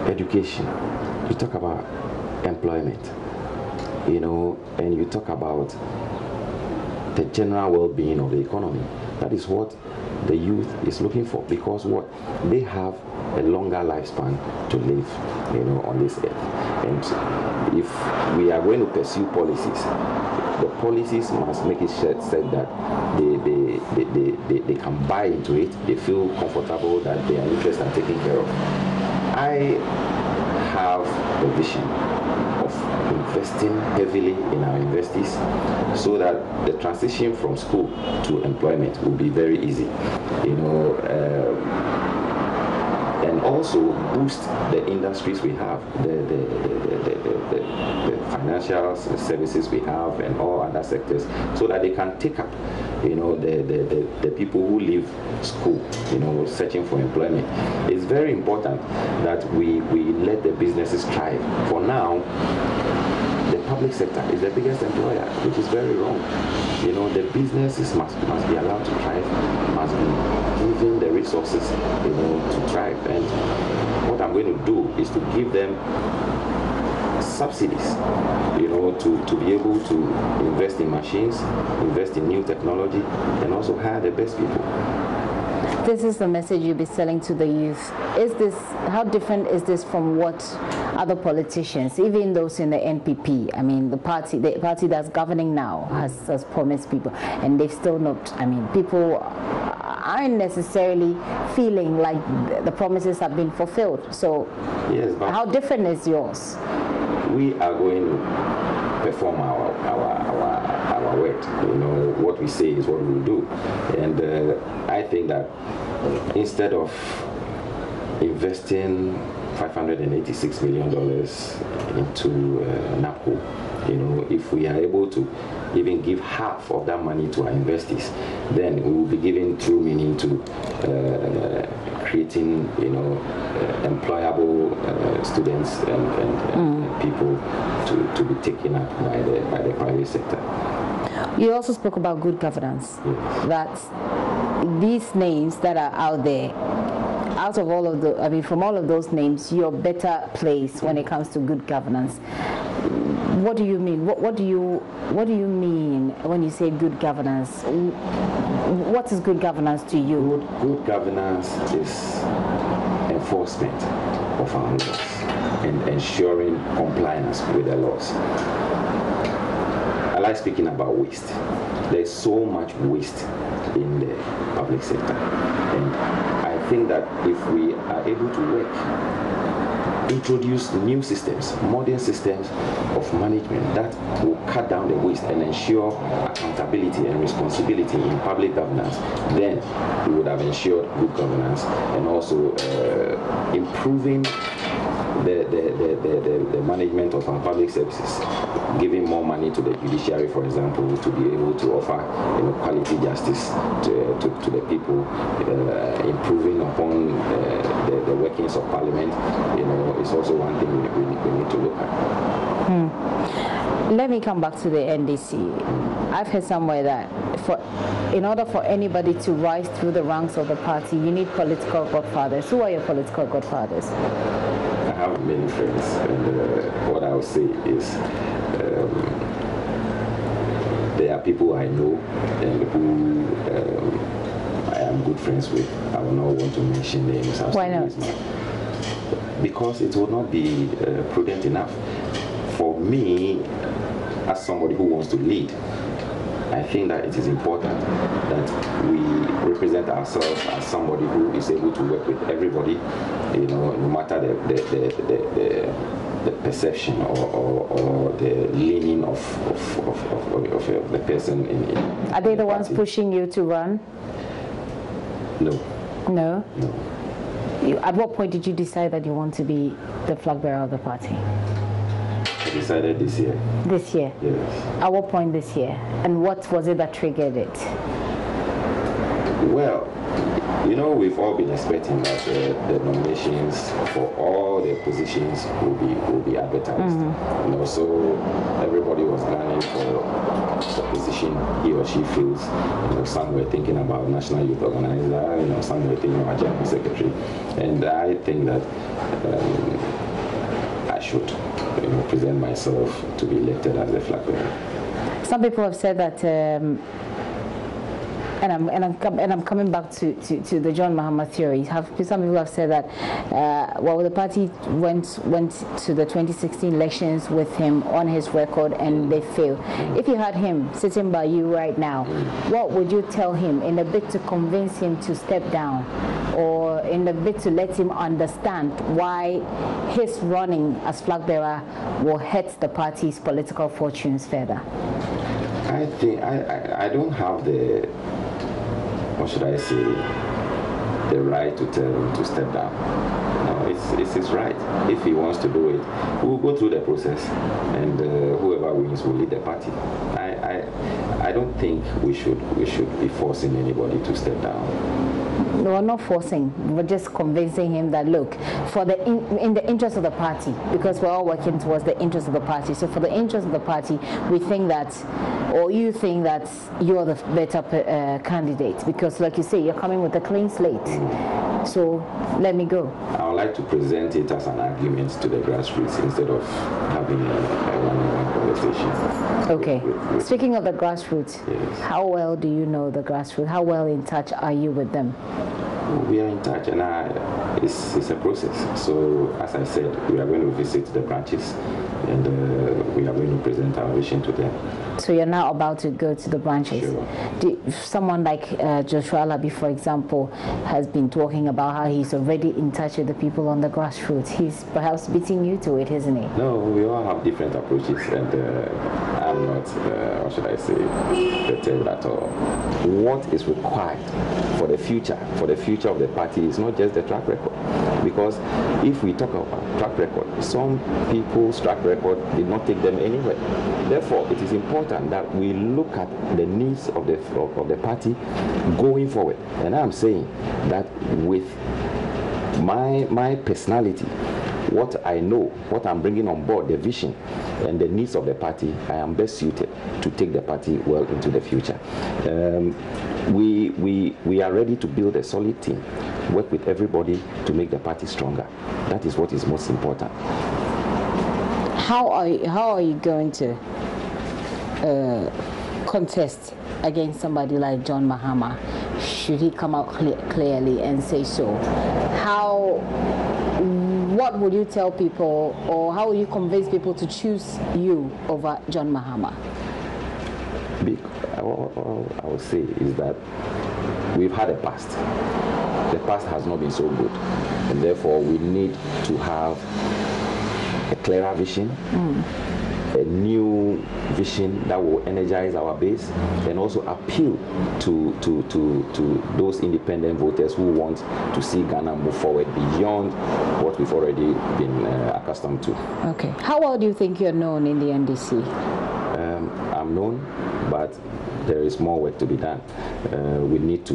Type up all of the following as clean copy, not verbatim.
education, you talk about employment, and you talk about the general well-being of the economy. That is what the youth is looking for, because what they have a longer lifespan to live, on this earth. And if we are going to pursue policies, the policies must make it said that they can buy into it, they feel comfortable, that they are interested in taking care of. I have a vision of investing heavily in our universities so that the transition from school to employment will be very easy, and also boost the industries we have, the financial services we have, and all other sectors, so that they can take up, the people who leave school, searching for employment. It's very important that we let the businesses thrive. For now, the public sector is the biggest employer, which is very wrong. The businesses must be allowed to thrive, must be given the resources, to thrive. And what I'm going to do is to give them subsidies, to be able to invest in machines, invest in new technology, and also hire the best people. This is the message you'll be selling to the youth. How different is this from what other politicians, even those in the NPP, the party that's governing now, has promised people, and they've still not, people aren't necessarily feeling like the promises have been fulfilled. So yes, but how different is yours? We are going to perform our word. What we say is what we will do. And I think that instead of investing $586 million into NAPO, if we are able to even give half of that money to our investors, then we will be giving true meaning to creating, employable students and people to be taken up by the private sector. You also spoke about good governance. Yes. That these names that are out there, out of all of from all of those names, you're better placed when it comes to good governance. What do you mean? What do you mean when you say good governance? What is good governance to you? Good governance is enforcement of our laws and ensuring compliance with the laws. I like speaking about waste. There's so much waste in the public sector, and I think that if we are able to work, introduce new systems, modern systems of management that will cut down the waste and ensure accountability and responsibility in public governance, then we would have ensured good governance and also improving the management of our public services, giving more money to the judiciary, for example, to be able to offer quality justice to the people, improving upon the workings of parliament, is also one thing we need to look at. Let me come back to the NDC. I've heard somewhere that in order for anybody to rise through the ranks of the party, you need political godfathers. Who are your political godfathers? I have many friends, and what I would say is there are people I know and who I am good friends with. I will not want to mention names. Why not? Because it will not be prudent enough for me, as somebody who wants to lead. I think that it is important that we represent ourselves as somebody who is able to work with everybody, no matter the perception or the leaning of the person in Are they the ones pushing you to run? No. No? No. At what point did you decide that you want to be the flag bearer of the party? I decided this year. This year? Yes. At what point this year? And what was it that triggered it? Well, You know, we've all been expecting that the nominations for all the positions will be advertised. You know, so everybody was gunning for the position he or she feels. You know, some were thinking about National Youth Organizer. You know, some were thinking about General Secretary. And I think that I should, present myself to be elected as a flag bearer. Some people have said that. And I'm coming back to the John Mahama theory. Some people have said that the party went to the 2016 elections with him on his record and they failed. If you had him sitting by you right now, what would you tell him in a bid to convince him to step down, or in a bid to let him understand why his running as flag bearer will hurt the party's political fortunes further? I think I don't have the, what should I say, the right to tell him to step down. No, it's his right. If he wants to do it, we'll go through the process, and whoever wins will lead the party. I don't think we should be forcing anybody to step down. No, we're not forcing. We're just convincing him that, look, for in the interest of the party, because we're all working towards the interest of the party. So for the interest of the party, we think that, or you think that you're the better candidate, because, like you say, you're coming with a clean slate. So let me go. I would like to present it as an argument to the grassroots instead of having a one-on-one conversation. Okay. Speaking of the grassroots, yes. How well do you know the grassroots? How well in touch are you with them? We are in touch, and it's a process. So, as I said, we are going to visit the branches, and we are going to present our vision to them. So you're now about to go to the branches. Sure. Someone like Joshua Alabi, for example, has been talking about how he's already in touch with the people on the grassroots. He's perhaps beating you to it, isn't he? No, we all have different approaches, and I'm not, what should I say, deterred at all. What is required for the future of the party is not just the track record. Because if we talk about track record, some people's track record did not take them anywhere. Therefore, it is important that we look at the needs of the party going forward. And I'm saying that with my personality, what I know, what I'm bringing on board, the vision and the needs of the party, I am best suited to take the party well into the future. We are ready to build a solid team, work with everybody to make the party stronger. That is what is most important. How are you going to contest against somebody like John Mahama? Should he come out clearly and say so? What would you tell people, or how will you convince people to choose you over John Mahama? All I would say is that we've had a past. The past has not been so good, and therefore we need to have a clearer vision, a new vision that will energize our base and also appeal to those independent voters who want to see Ghana move forward beyond what we've already been accustomed to. Okay. How well do you think you're known in the NDC? I'm known, but there is more work to be done. We need to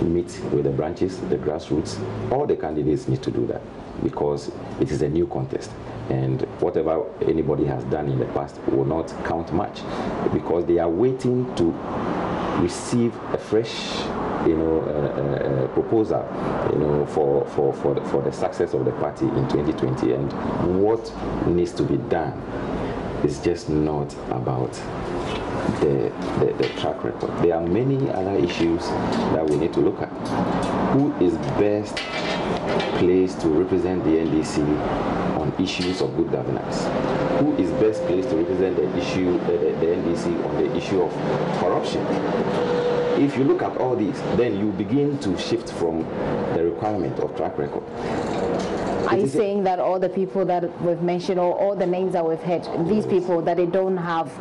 meet with the branches, the grassroots. All the candidates need to do that because it is a new contest. And whatever anybody has done in the past will not count much because they are waiting to receive a fresh proposal for the success of the party in 2020. And what needs to be done is just not about the track record. There are many other issues that we need to look at. Who is best placed to represent the NDC on issues of good governance? Who is best placed to represent the NDC on the issue of corruption? If you look at all these, then you begin to shift from the requirement of track record. Are you saying that all the people that we've mentioned, or all the names that we've had, these people, that they don't have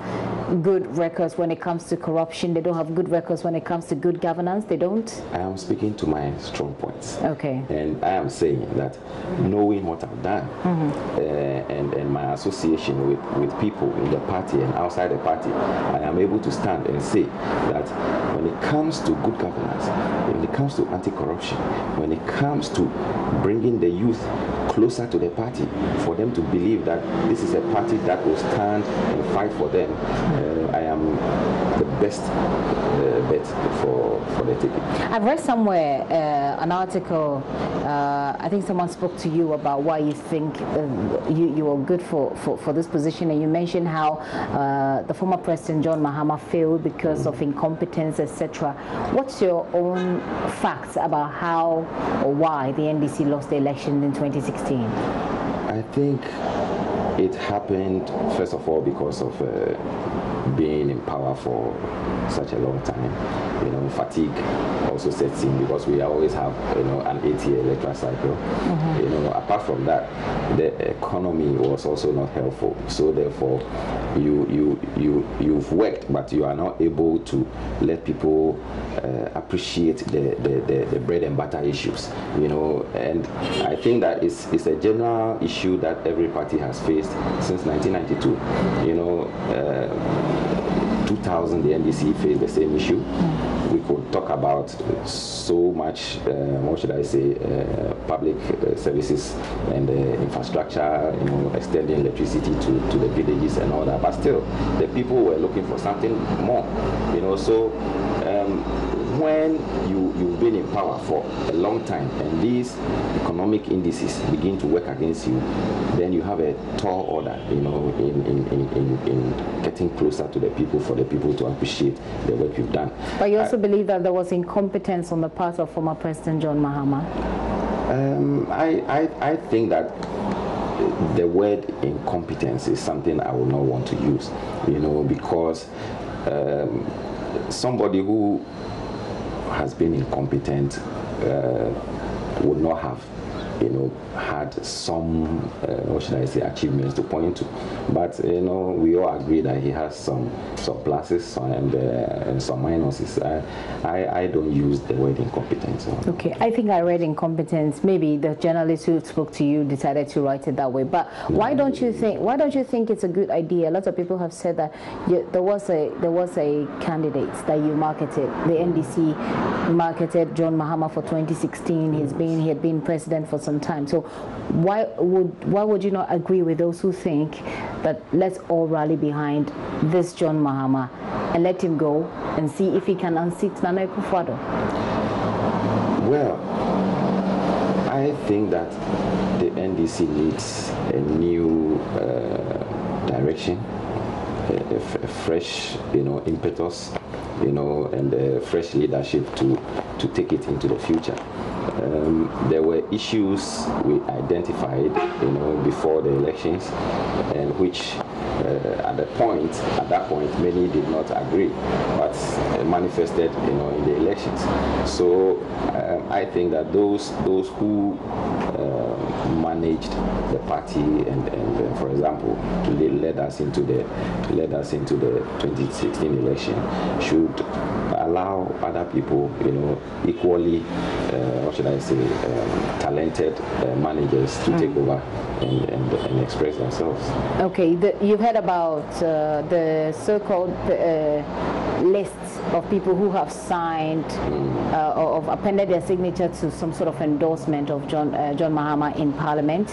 good records when it comes to corruption, they don't have good records when it comes to good governance, they don't? I am speaking to my strong points. Okay. And I am saying that knowing what I've done and my association with people in the party and outside the party, I am able to stand and say that when it comes to good governance, when it it comes to anti-corruption, when it comes to bringing the youth closer to the party, for them to believe that this is a party that will stand and fight for them, I am the best bet for the ticket. I've read somewhere an article, I think someone spoke to you about why you think you are good for this position, and you mentioned how the former President John Mahama failed because of incompetence, etc. What's your own facts about how or why the NDC lost the election in 2016? I think it happened, first of all, because of being in power for such a long time. Fatigue also sets in, because we always have an 8-year electoral cycle. Apart from that, the economy was also not helpful. So therefore, you've worked, but you are not able to let people appreciate the bread and butter issues. And I think that it's a general issue that every party has faced since 1992. 2000, the NDC faced the same issue. We could talk about so much, what should I say, public services and infrastructure, extending electricity to the villages and all that. But still, the people were looking for something more. So when you've been in power for a long time and these economic indices begin to work against you, then you have a tall order, in getting closer to the people, for the people to appreciate the work you've done. But you also believe that there was incompetence on the part of former President John Mahama? I think that the word incompetence is something I would not want to use, because somebody who has been incompetent would not have had some what should I say, achievements to point to. But we all agree that he has some pluses and some minuses. I don't use the word incompetence. Okay, I think I read incompetence. Maybe the journalist who spoke to you decided to write it that way. But why don't you think it's a good idea? A lot of people have said that there was a candidate that you marketed. The NDC marketed John Mahama for 2016. He had been president for some time. So why would you not agree with those who think that let's all rally behind this John Mahama and let him go and see if he can unseat Nana Kwadwo? Well, I think that the NDC needs a new direction, a fresh impetus, and fresh leadership to take it into the future. There were issues we identified, before the elections, and which at that point, many did not agree, but manifested, in the elections. So I think that those who managed the party and for example, led us into the 2016 election should allow other people, equally, what should I say, talented managers to take over and express themselves. Okay, you've heard about the so-called lists of people who have signed or appended their signature to some sort of endorsement of John Mahama in Parliament.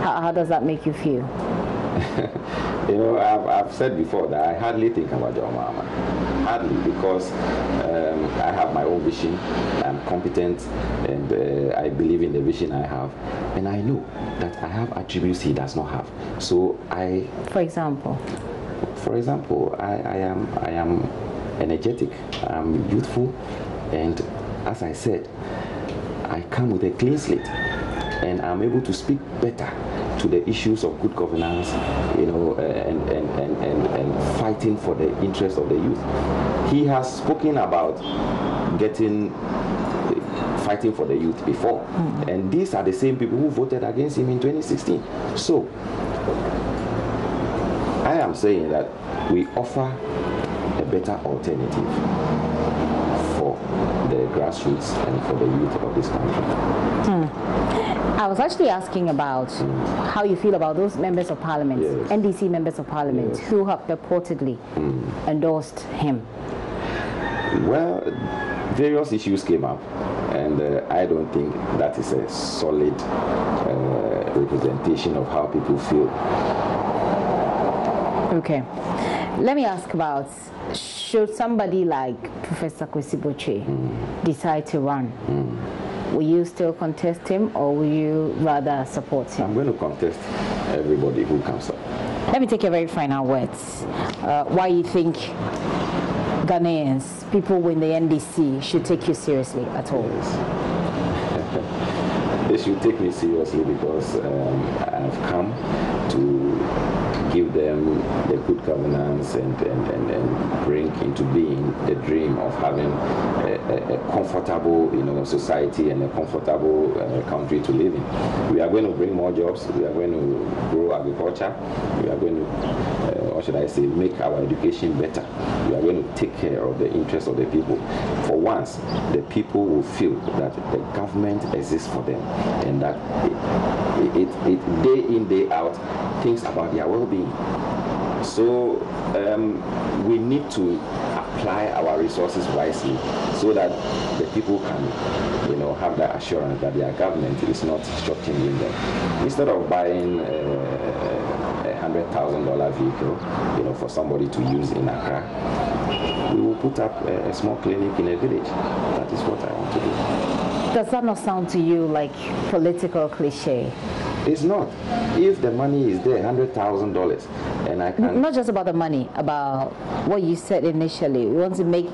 How does that make you feel? I've said before that I hardly think about John Mahama. Hardly, because I have my own vision. I'm competent, and I believe in the vision I have, and I know that I have attributes he does not have. So For example, I am energetic. I'm youthful, and as I said, I come with a clean slate, and I'm able to speak better to the issues of good governance, and fighting for the interest of the youth. He has spoken about fighting for the youth before, and these are the same people who voted against him in 2016. So I am saying that we offer a better alternative for the grassroots and for the youth of this country. I was actually asking about how you feel about those members of parliament, yes, NDC members of parliament, yes, who have purportedly endorsed him. Well, various issues came up, And I don't think that is a solid representation of how people feel. Okay. Let me ask about, should somebody like Professor Kwesi Botwe decide to run, will you still contest him, or will you rather support him? I'm going to contest everybody who comes up. Let me take your very final words. Why you think Ghanaians, people in the NDC, should take you seriously at all? Yes. They should take me seriously because I've come to give them the good governance and bring into being the dream of having a comfortable, society and a comfortable country to live in. We are going to bring more jobs. We are going to grow agriculture. We are going to, what should I say, make our education better. We are going to take care of the interests of the people. For once, the people will feel that the government exists for them and that it day in, day out, thinks about their well-being. So we need to apply our resources wisely so that the people can, have that assurance that their government is not shortchanging them. Instead of buying a $100,000 vehicle, for somebody to use in Accra, we will put up a small clinic in a village. That is what I want to do. Does that not sound to you like political cliche? It's not. If the money is there, $100,000, and I can... Not just about the money, about what you said initially. We want to make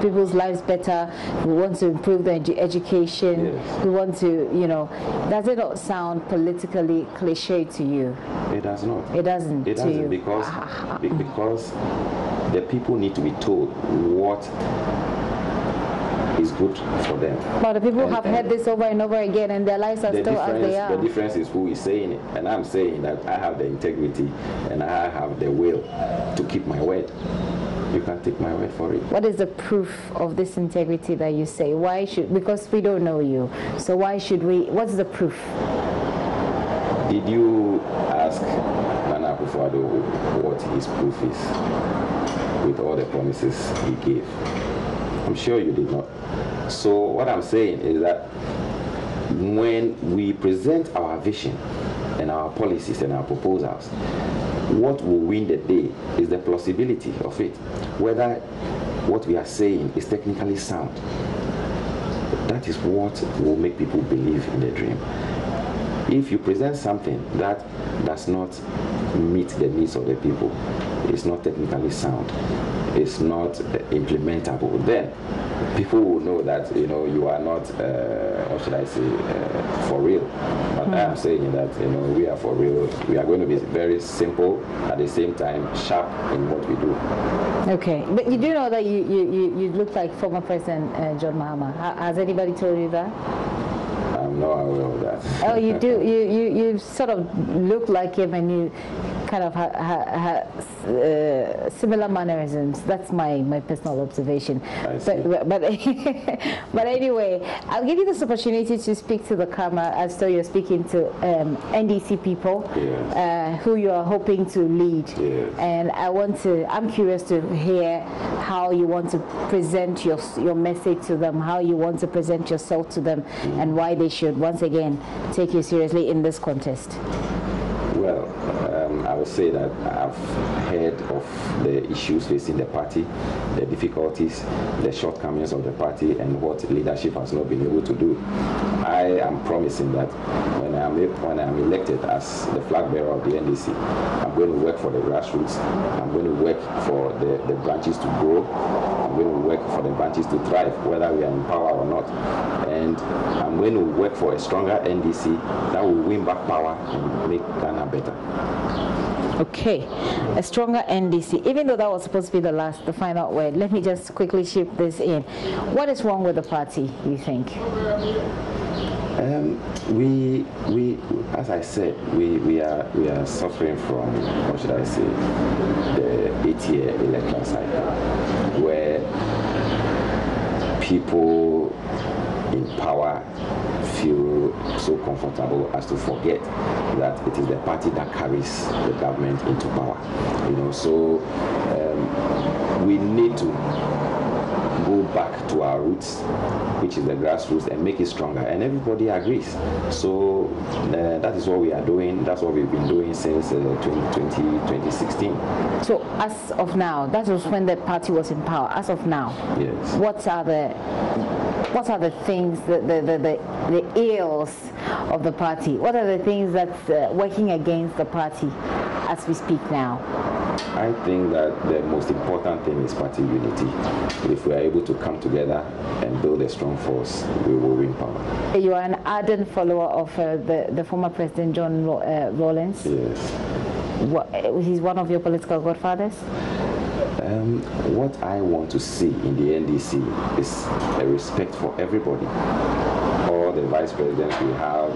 people's lives better. We want to improve their education. Yes. We want to, does it not sound politically cliche to you? It does not. It doesn't. It doesn't, because the people need to be told what is good for them. But the people have heard this over and over again, and their lives are still as they are. The difference is who is saying it, and I'm saying that I have the integrity and I have the will to keep my word. You can take my word for it. What is the proof of this integrity that you say? Why should? Because we don't know you, so why should we? What's the proof? Did you ask Nana Akufo-Addo what his proof is with all the promises he gave? I'm sure you did not. So what I'm saying is that when we present our vision and our policies and our proposals, what will win the day is the plausibility of it, whether what we are saying is technically sound. That is what will make people believe in the dream. If you present something that does not meet the needs of the people, it's not technically sound, it's not implementable, then people will know that you are not, what should I say, for real. But I am saying that we are for real. We are going to be very simple, at the same time sharp in what we do. Okay, but you do know that you look like former President John Mahama. Has anybody told you that? I'm not aware of that. Oh, you do. You sort of look like him, and you kind of have similar mannerisms. That's my personal observation. I see. But anyway, I'll give you this opportunity to speak to the camera as though you're speaking to NDC people, yes, who you are hoping to lead. Yes. And I'm curious to hear how you want to present your message to them, how you want to present yourself to them, and why they should once again take you seriously in this contest. Well, I would say that I've heard of the issues facing the party, the difficulties, the shortcomings of the party, and what leadership has not been able to do. I am promising that when I'm elected as the flag bearer of the NDC, I'm going to work for the grassroots. I'm going to work for the branches to grow. I'm going to work for the branches to thrive, whether we are in power or not. And I'm going to work for a stronger NDC that will win back power and make Ghana better. Okay, a stronger NDC. Even though that was supposed to be the final word, let me just quickly shift this in. What is wrong with the party, you think? We as I said, we are suffering from, what should I say, the 8-year election cycle, where people in power feel so comfortable as to forget that it is the party that carries the government into power. So we need to go back to our roots, which is the grassroots, and make it stronger. And everybody agrees. So that is what we are doing. That's what we've been doing since 2016. So as of now, that was when the party was in power. As of now, yes. What are the things, the ills of the party? What are the things that's working against the party as we speak now? I think that the most important thing is party unity. If we are able to come together and build a strong force, we will win power. You are an ardent follower of the former President John Rawlings? Yes. He's one of your political godfathers? What I want to see in the NDC is a respect for everybody. All the vice presidents we have,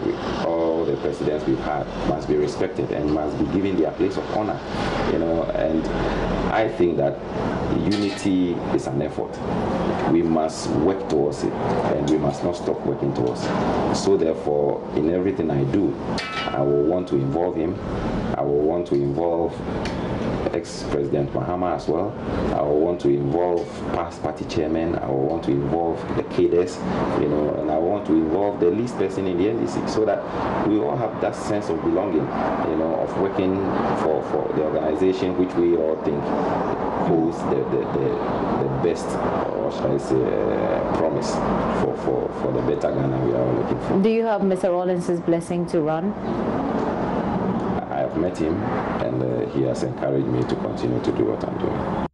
all the presidents we've had must be respected and must be given their place of honor, you know. And I think that unity is an effort. We must work towards it, and we must not stop working towards it. So therefore, in everything I do, I will want to involve him. I will want to involve ex-President Mahama as well. I will want to involve past party chairmen. I will want to involve the cadres, you know, and I want to involve the least person in the NDC, so that we all have that sense of belonging, you know, of working for the organization which we all think holds the best, or should I say, promise for the better Ghana we are all looking for. Do you have Mr. Rawlings' blessing to run? I have met him, and he has encouraged me to continue to do what I'm doing.